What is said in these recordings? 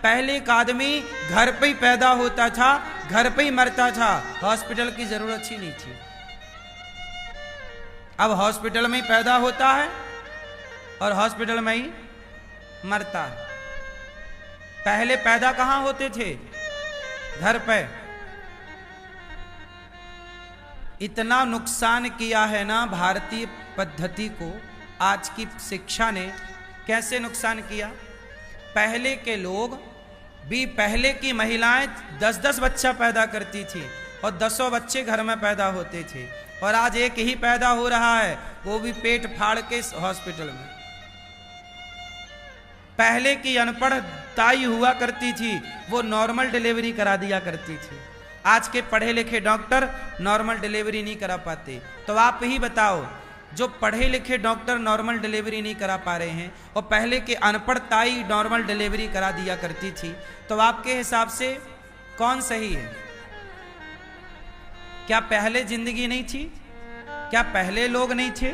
पहले का आदमी घर पे ही पैदा होता था, घर पे ही मरता था, हॉस्पिटल की जरूरत ही नहीं थी। अब हॉस्पिटल में ही पैदा होता है और हॉस्पिटल में ही मरता है। पहले पैदा कहां होते थे? घर पे। इतना नुकसान किया है ना भारतीय पद्धति को आज की शिक्षा ने। कैसे नुकसान किया? पहले के लोग भी, पहले की महिलाएं 10-10 बच्चा पैदा करती थी और 10 बच्चे घर में पैदा होते थे, और आज एक ही पैदा हो रहा है, वो भी पेट फाड़ के हॉस्पिटल में। पहले की अनपढ़ ताई हुआ करती थी, वो नॉर्मल डिलीवरी करा दिया करती थी। आज के पढ़े लिखे डॉक्टर नॉर्मल डिलीवरी नहीं करा पाते। तो आप ही बताओ, जो पढ़े लिखे डॉक्टर नॉर्मल डिलीवरी नहीं करा पा रहे हैं और पहले के अनपढ़ ताई नॉर्मल डिलीवरी करा दिया करती थी, तो आपके हिसाब से कौन सही है? क्या पहले जिंदगी नहीं थी? क्या पहले लोग नहीं थे?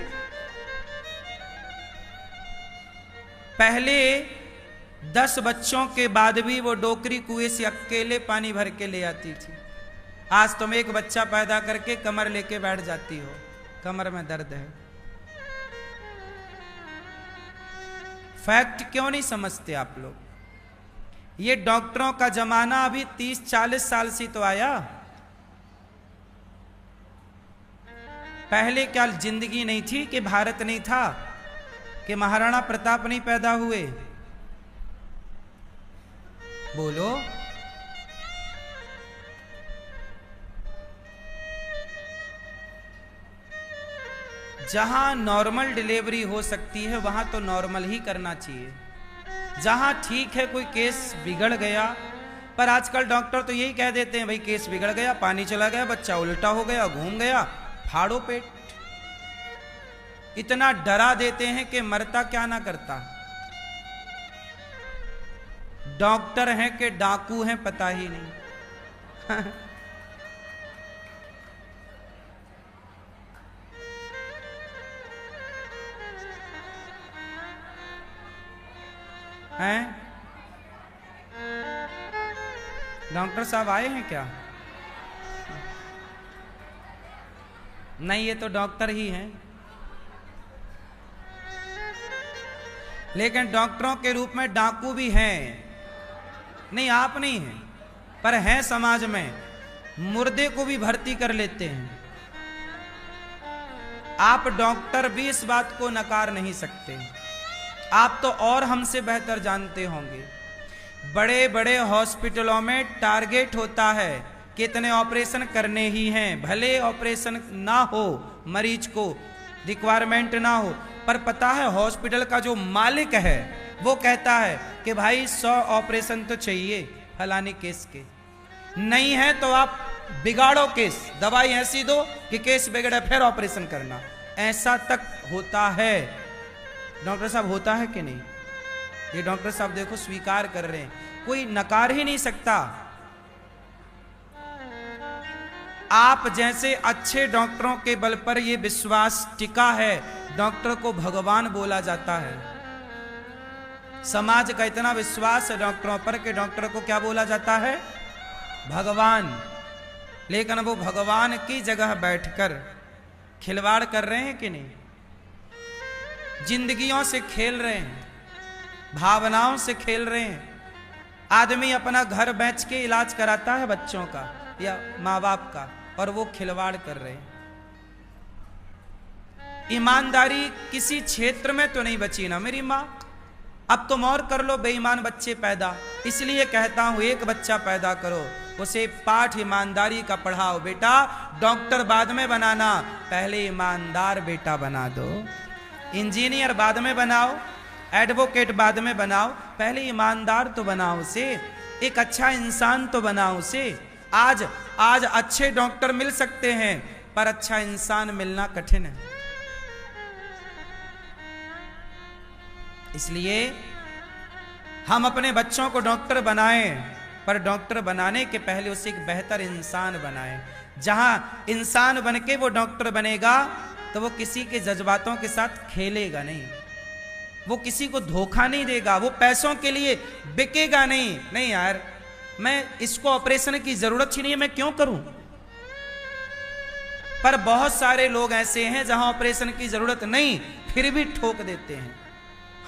पहले 10 बच्चों के बाद भी वो डोकरी कुएं से अकेले पानी भर के ले आती थी। आज तुम एक बच्चा पैदा करके कमर लेके बैठ जाती हो, कमर में दर्द है। फैक्ट क्यों नहीं समझते आप लोग? ये डॉक्टरों का जमाना अभी 30-40 साल से तो आया। पहले क्या जिंदगी नहीं थी कि भारत नहीं था, कि महाराणा प्रताप नहीं पैदा हुए? बोलो। जहां नॉर्मल डिलीवरी हो सकती है वहां तो नॉर्मल ही करना चाहिए। जहां ठीक है कोई केस बिगड़ गया, पर आजकल डॉक्टर तो यही कह देते हैं, भाई केस बिगड़ गया, पानी चला गया, बच्चा उल्टा हो गया, घूम गया, फाड़ो पेट। इतना डरा देते हैं कि मरता क्या ना करता। डॉक्टर हैं कि डाकू हैं पता ही नहीं। हैं? डॉक्टर साहब आए हैं क्या? नहीं, ये तो डॉक्टर ही हैं, लेकिन डॉक्टरों के रूप में डाकू भी हैं। नहीं, आप नहीं हैं, पर हैं समाज में। मुर्दे को भी भर्ती कर लेते हैं। आप डॉक्टर भी इस बात को नकार नहीं सकते। आप तो और हमसे बेहतर जानते होंगे। बड़े बड़े हॉस्पिटलों में टारगेट होता है कि इतने ऑपरेशन करने ही हैं, भले ऑपरेशन ना हो, मरीज को रिक्वायरमेंट ना हो, पर पता है हॉस्पिटल का जो मालिक है वो कहता है कि भाई 100 ऑपरेशन तो चाहिए फलाने केस के। नहीं है तो आप बिगाड़ो केस, दवाई ऐसी दो कि केस बिगड़े, फिर ऑपरेशन करना। ऐसा तक होता है। डॉक्टर साहब होता है कि नहीं? ये डॉक्टर साहब देखो स्वीकार कर रहे हैं, कोई नकार ही नहीं सकता। आप जैसे अच्छे डॉक्टरों के बल पर यह विश्वास टिका है, डॉक्टर को भगवान बोला जाता है। समाज का इतना विश्वास है डॉक्टरों पर कि डॉक्टर को क्या बोला जाता है? भगवान। लेकिन वो भगवान की जगह बैठकर खिलवाड़ कर रहे हैं कि नहीं? जिंदगियों से खेल रहे हैं, भावनाओं से खेल रहे हैं। आदमी अपना घर बेच के इलाज कराता है बच्चों का या माँ बाप का, और वो खिलवाड़ कर रहे हैं। ईमानदारी किसी क्षेत्र में तो नहीं बची ना मेरी माँ। अब तुम और कर लो बेईमान बच्चे पैदा। इसलिए कहता हूं एक बच्चा पैदा करो, उसे पाठ ईमानदारी का पढ़ाओ। बेटा डॉक्टर बाद में बनाना, पहले ईमानदार बेटा बना दो। इंजीनियर बाद में बनाओ, एडवोकेट बाद में बनाओ, पहले ईमानदार तो बनाओ उसे, एक अच्छा इंसान तो बनाओ उसे। आज अच्छे डॉक्टर मिल सकते हैं, पर अच्छा इंसान मिलना कठिन है। इसलिए हम अपने बच्चों को डॉक्टर बनाएं, पर डॉक्टर बनाने के पहले उसे एक बेहतर इंसान बनाएं। जहां इंसान बनके वो डॉक्टर बनेगा तो वो किसी के जज्बातों के साथ खेलेगा नहीं, वो किसी को धोखा नहीं देगा, वो पैसों के लिए बिकेगा नहीं। नहीं यार, मैं इसको ऑपरेशन की जरूरत ही नहीं है, मैं क्यों करूं। पर बहुत सारे लोग ऐसे हैं जहां ऑपरेशन की जरूरत नहीं, फिर भी ठोक देते हैं।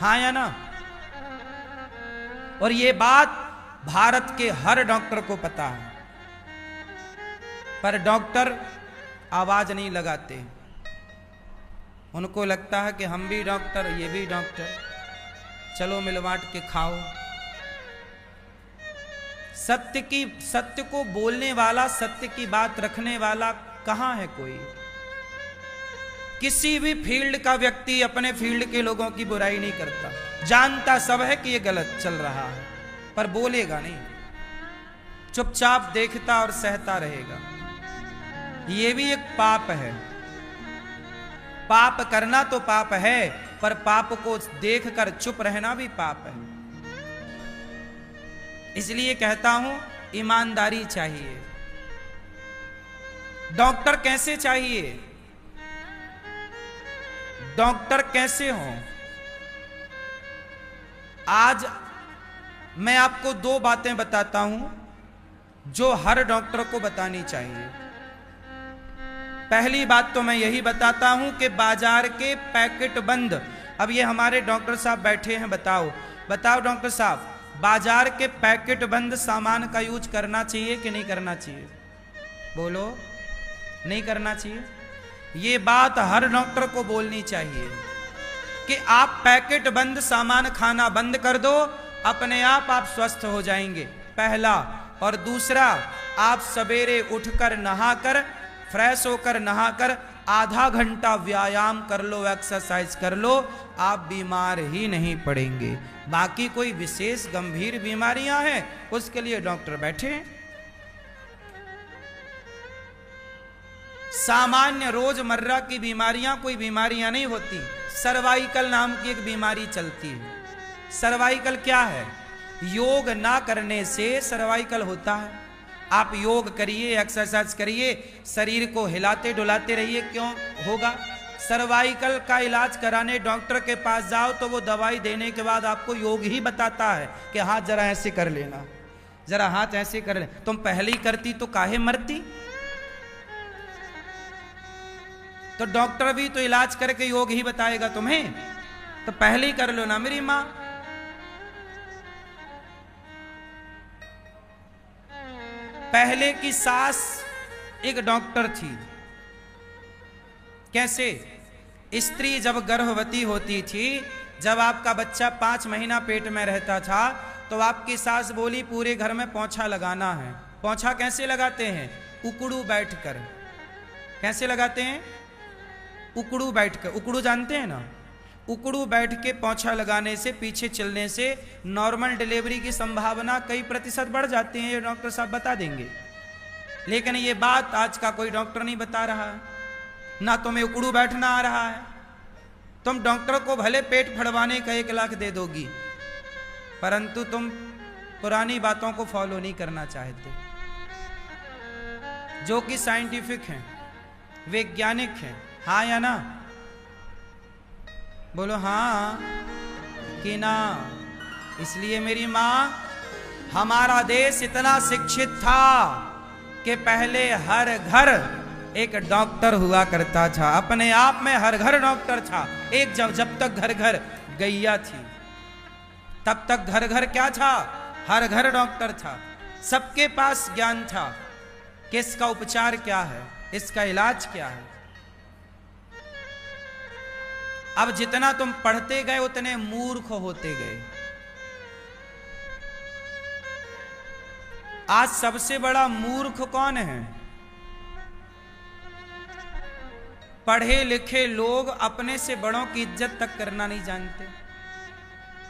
हाँ या ना। और ये बात भारत के हर डॉक्टर को पता है, पर डॉक्टर आवाज नहीं लगाते। उनको लगता है कि हम भी डॉक्टर, ये भी डॉक्टर, चलो मिलवाट के खाओ। सत्य को बोलने वाला, सत्य की बात रखने वाला कहां है कोई। किसी भी फील्ड का व्यक्ति अपने फील्ड के लोगों की बुराई नहीं करता, जानता सब है कि ये गलत चल रहा है, पर बोलेगा नहीं, चुपचाप देखता और सहता रहेगा। ये भी एक पाप है। पाप करना तो पाप है, पर पाप को देखकर चुप रहना भी पाप है। इसलिए कहता हूं, ईमानदारी चाहिए। डॉक्टर कैसे चाहिए, डॉक्टर कैसे हो। आज मैं आपको दो बातें बताता हूं जो हर डॉक्टर को बतानी चाहिए। पहली बात तो मैं यही बताता हूं कि बाजार के पैकेट बंद, अब ये हमारे डॉक्टर साहब बैठे हैं, बताओ डॉक्टर साहब, बाजार के पैकेट बंद सामान का यूज करना चाहिए कि नहीं करना चाहिए। बोलो, नहीं करना चाहिए। ये बात हर डॉक्टर को बोलनी चाहिए कि आप पैकेट बंद सामान खाना बंद कर दो, अपने आप स्वस्थ हो जाएंगे, पहला। और दूसरा, आप सवेरे उठकर नहाकर, फ्रेश होकर नहाकर आधा घंटा व्यायाम कर लो, एक्सरसाइज कर लो, आप बीमार ही नहीं पड़ेंगे। बाकी कोई विशेष गंभीर बीमारियां हैं, उसके लिए डॉक्टर बैठे हैं। सामान्य रोजमर्रा की बीमारियां कोई बीमारियां नहीं होती। सर्वाइकल नाम की एक बीमारी चलती है। सर्वाइकल क्या है? योग ना करने से सर्वाइकल होता है। आप योग करिए, एक्सरसाइज करिए, शरीर को हिलाते डुलाते रहिए, क्यों होगा? सर्वाइकल का इलाज कराने डॉक्टर के पास जाओ तो वो दवाई देने के बाद आपको योग ही बताता है कि हाथ जरा ऐसे कर लेना, जरा हाथ ऐसे कर ले। तुम पहले ही करती तो काहे मरती? तो डॉक्टर भी तो इलाज करके योग ही बताएगा तुम्हें, तो पहले ही कर लो ना मेरी मां। पहले की सास एक डॉक्टर थी। कैसे? स्त्री जब गर्भवती होती थी, जब आपका बच्चा 5 महीना पेट में रहता था, तो आपकी सास बोली पूरे घर में पोंछा लगाना है। पोंछा कैसे लगाते हैं? उकड़ू बैठकर। कैसे लगाते हैं? उकड़ू बैठकर। उकड़ू जानते हैं ना? उकड़ू बैठ के पोंछा लगाने से, पीछे चलने से नॉर्मल डिलीवरी की संभावना कई प्रतिशत बढ़ जाती है। ये डॉक्टर साहब बता देंगे। लेकिन ये बात आज का कोई डॉक्टर नहीं बता रहा है। ना तुम्हें उकड़ू बैठना आ रहा है। तुम डॉक्टर को भले पेट फड़वाने का 1 लाख दे दोगी, परंतु तुम पुरानी बातों को फॉलो नहीं करना चाहते, जो कि साइंटिफिक हैं, वैज्ञानिक हैं। हाँ या ना? बोलो हाँ कि ना। इसलिए मेरी मां, हमारा देश इतना शिक्षित था कि पहले हर घर एक डॉक्टर हुआ करता था। अपने आप में हर घर डॉक्टर था। एक जब तक घर घर गैया थी, तब तक घर घर क्या था? हर घर डॉक्टर था। सबके पास ज्ञान था कि इसका उपचार क्या है, इसका इलाज क्या है। अब जितना तुम पढ़ते गए उतने मूर्ख होते गए। आज सबसे बड़ा मूर्ख कौन है? पढ़े लिखे लोग अपने से बड़ों की इज्जत तक करना नहीं जानते,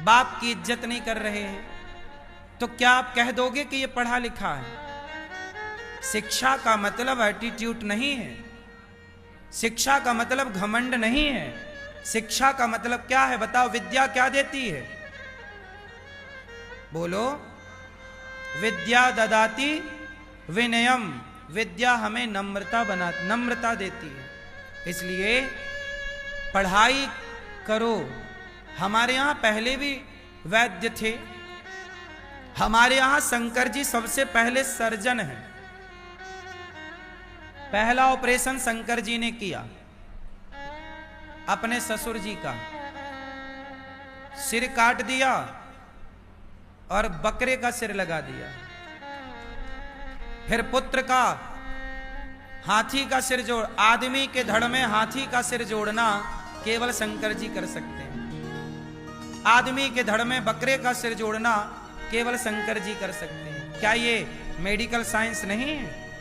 बाप की इज्जत नहीं कर रहे हैं। तो क्या आप कह दोगे कि ये पढ़ा लिखा है? शिक्षा का मतलब एटीट्यूड नहीं है। शिक्षा का मतलब घमंड नहीं है। शिक्षा का मतलब क्या है बताओ? विद्या क्या देती है? बोलो। विद्या ददाति विनयम। विद्या हमें नम्रता देती है। इसलिए पढ़ाई करो, हमारे यहां पहले भी वैद्य थे। हमारे यहां शंकर जी सबसे पहले सर्जन हैं। पहला ऑपरेशन शंकर जी ने किया अपने ससुर जी का, सिर काट दिया और बकरे का सिर लगा दिया। फिर पुत्र का हाथी का सिर जोड़, आदमी के धड़ में हाथी का सिर जोड़ना केवल शंकर जी कर सकते हैं। आदमी के धड़ में बकरे का सिर जोड़ना केवल शंकर जी कर सकते हैं। क्या ये मेडिकल साइंस नहीं है?